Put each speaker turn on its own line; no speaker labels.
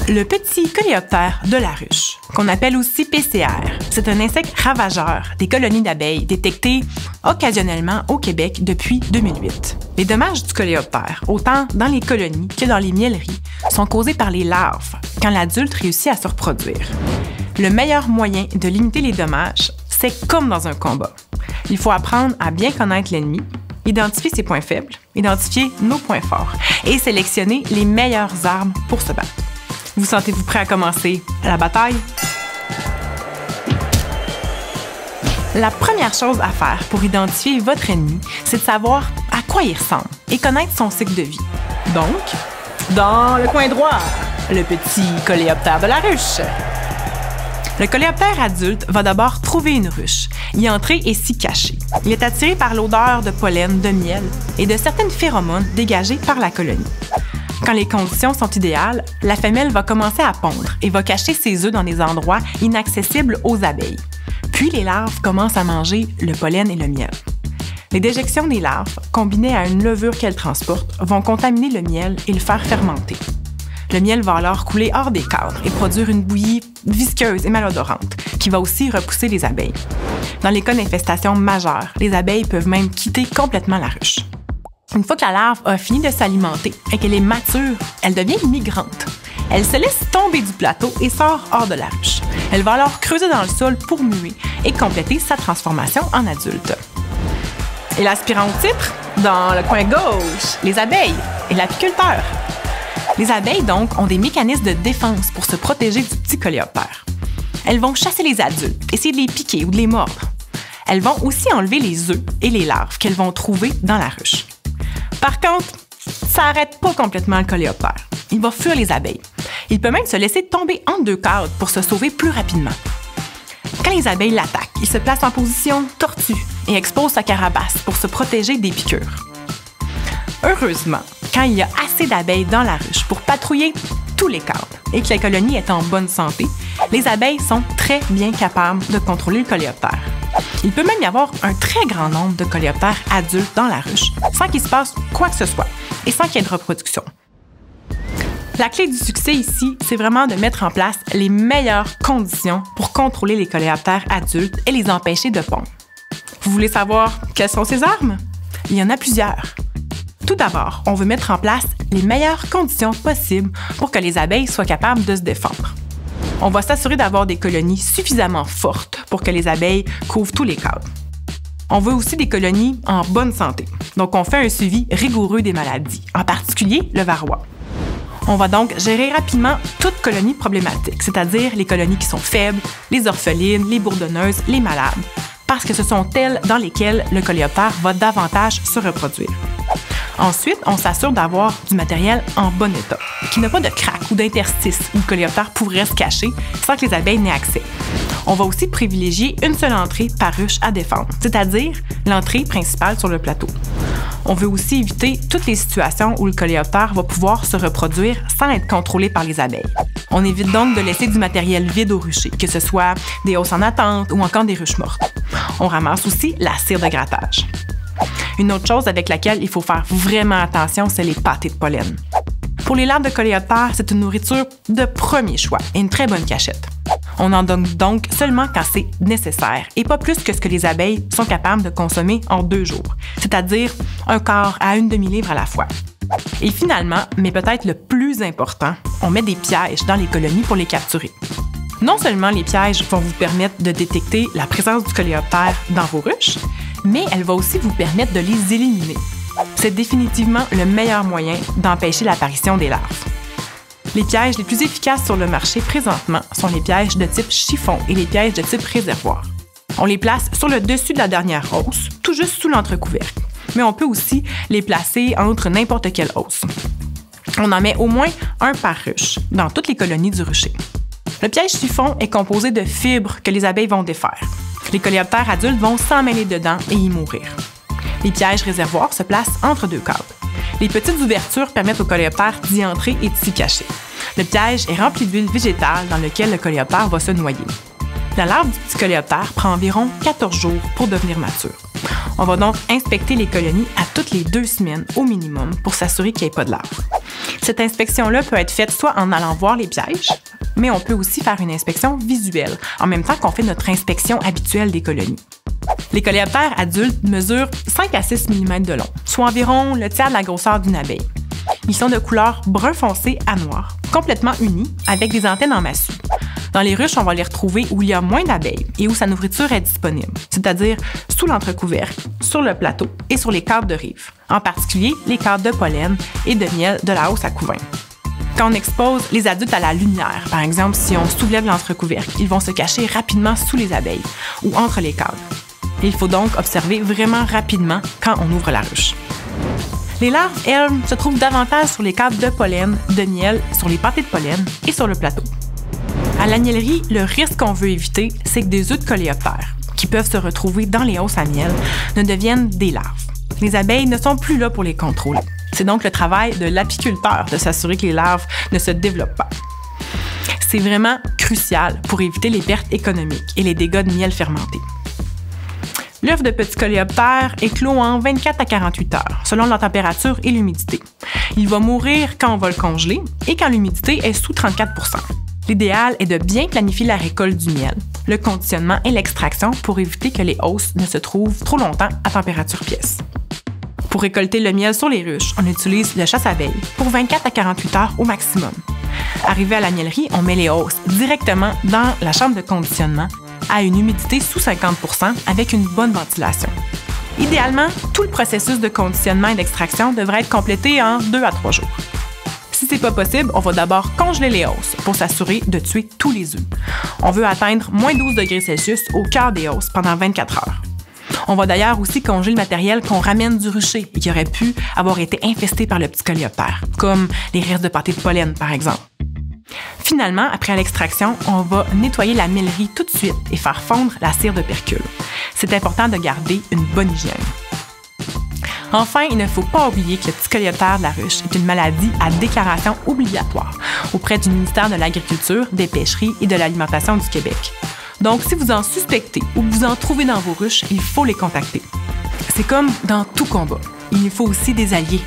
Le petit coléoptère de la ruche, qu'on appelle aussi PCR, c'est un insecte ravageur des colonies d'abeilles détecté occasionnellement au Québec depuis 2008. Les dommages du coléoptère, autant dans les colonies que dans les mieleries, sont causés par les larves quand l'adulte réussit à se reproduire. Le meilleur moyen de limiter les dommages, c'est comme dans un combat. Il faut apprendre à bien connaître l'ennemi, identifier ses points faibles, identifier nos points forts et sélectionner les meilleures armes pour se battre. Vous sentez-vous prêt à commencer la bataille? La première chose à faire pour identifier votre ennemi, c'est de savoir à quoi il ressemble et connaître son cycle de vie. Donc, dans le coin droit, le petit coléoptère de la ruche. Le coléoptère adulte va d'abord trouver une ruche, y entrer et s'y cacher. Il est attiré par l'odeur de pollen, de miel et de certaines phéromones dégagées par la colonie. Quand les conditions sont idéales, la femelle va commencer à pondre et va cacher ses œufs dans des endroits inaccessibles aux abeilles. Puis les larves commencent à manger le pollen et le miel. Les déjections des larves, combinées à une levure qu'elles transportent, vont contaminer le miel et le faire fermenter. Le miel va alors couler hors des cadres et produire une bouillie visqueuse et malodorante, qui va aussi repousser les abeilles. Dans les cas d'infestation majeure, les abeilles peuvent même quitter complètement la ruche. Une fois que la larve a fini de s'alimenter et qu'elle est mature, elle devient migrante. Elle se laisse tomber du plateau et sort hors de la ruche. Elle va alors creuser dans le sol pour muer et compléter sa transformation en adulte. Et l'aspirant au titre, dans le coin gauche, les abeilles et l'apiculteur. Les abeilles, donc, ont des mécanismes de défense pour se protéger du petit coléoptère. Elles vont chasser les adultes, essayer de les piquer ou de les mordre. Elles vont aussi enlever les œufs et les larves qu'elles vont trouver dans la ruche. Par contre, ça n'arrête pas complètement le coléoptère. Il va fuir les abeilles. Il peut même se laisser tomber entre deux cadres pour se sauver plus rapidement. Quand les abeilles l'attaquent, il se place en position tortue et expose sa carapace pour se protéger des piqûres. Heureusement, quand il y a assez d'abeilles dans la ruche pour patrouiller tous les cadres et que la colonie est en bonne santé, les abeilles sont très bien capables de contrôler le coléoptère. Il peut même y avoir un très grand nombre de coléoptères adultes dans la ruche sans qu'il se passe quoi que ce soit et sans qu'il y ait de reproduction. La clé du succès ici, c'est vraiment de mettre en place les meilleures conditions pour contrôler les coléoptères adultes et les empêcher de pondre. Vous voulez savoir quelles sont ces armes? Il y en a plusieurs. Tout d'abord, on veut mettre en place les meilleures conditions possibles pour que les abeilles soient capables de se défendre. On va s'assurer d'avoir des colonies suffisamment fortes pour que les abeilles couvrent tous les cadres. On veut aussi des colonies en bonne santé, donc on fait un suivi rigoureux des maladies, en particulier le varroa. On va donc gérer rapidement toute colonie problématique, c'est-à-dire les colonies qui sont faibles, les orphelines, les bourdonneuses, les malades, parce que ce sont elles dans lesquelles le coléoptère va davantage se reproduire. Ensuite, on s'assure d'avoir du matériel en bon état, qui n'a pas de craque ou d'interstice où le coléoptère pourrait se cacher sans que les abeilles n'aient accès. On va aussi privilégier une seule entrée par ruche à défendre, c'est-à-dire l'entrée principale sur le plateau. On veut aussi éviter toutes les situations où le coléoptère va pouvoir se reproduire sans être contrôlé par les abeilles. On évite donc de laisser du matériel vide au rucher, que ce soit des hausses en attente ou encore des ruches mortes. On ramasse aussi la cire de grattage. Une autre chose avec laquelle il faut faire vraiment attention, c'est les pâtés de pollen. Pour les larves de coléoptère, c'est une nourriture de premier choix et une très bonne cachette. On en donne donc seulement quand c'est nécessaire et pas plus que ce que les abeilles sont capables de consommer en 2 jours, c'est-à-dire un quart à une demi-livre à la fois. Et finalement, mais peut-être le plus important, on met des pièges dans les colonies pour les capturer. Non seulement les pièges vont vous permettre de détecter la présence du coléoptère dans vos ruches, mais elle va aussi vous permettre de les éliminer. C'est définitivement le meilleur moyen d'empêcher l'apparition des larves. Les pièges les plus efficaces sur le marché présentement sont les pièges de type chiffon et les pièges de type réservoir. On les place sur le dessus de la dernière hausse, tout juste sous l'entrecouvercle, mais on peut aussi les placer entre n'importe quelle hausse. On en met au moins un par ruche, dans toutes les colonies du rucher. Le piège chiffon est composé de fibres que les abeilles vont défaire. Les coléoptères adultes vont s'emmêler dedans et y mourir. Les pièges réservoirs se placent entre 2 cadres. Les petites ouvertures permettent aux coléoptères d'y entrer et de s'y cacher. Le piège est rempli d'huile végétale dans lequel le coléoptère va se noyer. La larve du petit coléoptère prend environ 14 jours pour devenir mature. On va donc inspecter les colonies à toutes les 2 semaines au minimum pour s'assurer qu'il n'y ait pas de larves. Cette inspection-là peut être faite soit en allant voir les pièges, mais on peut aussi faire une inspection visuelle, en même temps qu'on fait notre inspection habituelle des colonies. Les coléoptères adultes mesurent 5 à 6 mm de long, soit environ le tiers de la grosseur d'une abeille. Ils sont de couleur brun foncé à noir, complètement unis, avec des antennes en massue. Dans les ruches, on va les retrouver où il y a moins d'abeilles et où sa nourriture est disponible, c'est-à-dire sous l'entrecouvercle, sur le plateau et sur les cadres de rive, en particulier les cadres de pollen et de miel de la hausse à couvain. Quand on expose les adultes à la lumière, par exemple si on soulève l'entrecouvercle, ils vont se cacher rapidement sous les abeilles ou entre les cadres. Il faut donc observer vraiment rapidement quand on ouvre la ruche. Les larves, elles, se trouvent davantage sur les cadres de pollen, de miel, sur les pâtés de pollen et sur le plateau. À l'agnellerie, le risque qu'on veut éviter, c'est que des œufs de coléoptères, qui peuvent se retrouver dans les hausses à miel, ne deviennent des larves. Les abeilles ne sont plus là pour les contrôler. C'est donc le travail de l'apiculteur de s'assurer que les larves ne se développent pas. C'est vraiment crucial pour éviter les pertes économiques et les dégâts de miel fermenté. L'œuf de petit coléoptère éclot en 24 à 48 heures, selon la température et l'humidité. Il va mourir quand on va le congeler et quand l'humidité est sous 34 %. L'idéal est de bien planifier la récolte du miel, le conditionnement et l'extraction pour éviter que les hausses ne se trouvent trop longtemps à température pièce. Pour récolter le miel sur les ruches, on utilise le chasse-abeilles pour 24 à 48 heures au maximum. Arrivé à l'agnellerie, on met les hausses directement dans la chambre de conditionnement à une humidité sous 50 % avec une bonne ventilation. Idéalement, tout le processus de conditionnement et d'extraction devrait être complété en 2 à 3 jours. Si c'est pas possible, on va d'abord congeler les hausses pour s'assurer de tuer tous les œufs. On veut atteindre moins 12 degrés Celsius au cœur des hausses pendant 24 heures. On va d'ailleurs aussi congeler le matériel qu'on ramène du rucher et qui aurait pu avoir été infesté par le petit coléoptère, comme les restes de pâtés de pollen par exemple. Finalement, après l'extraction, on va nettoyer la mêlerie tout de suite et faire fondre la cire de percule. C'est important de garder une bonne hygiène. Enfin, il ne faut pas oublier que le petit coléoptère de la ruche est une maladie à déclaration obligatoire auprès du ministère de l'Agriculture, des Pêcheries et de l'Alimentation du Québec. Donc, si vous en suspectez ou que vous en trouvez dans vos ruches, il faut les contacter. C'est comme dans tout combat. Il nous faut aussi des alliés.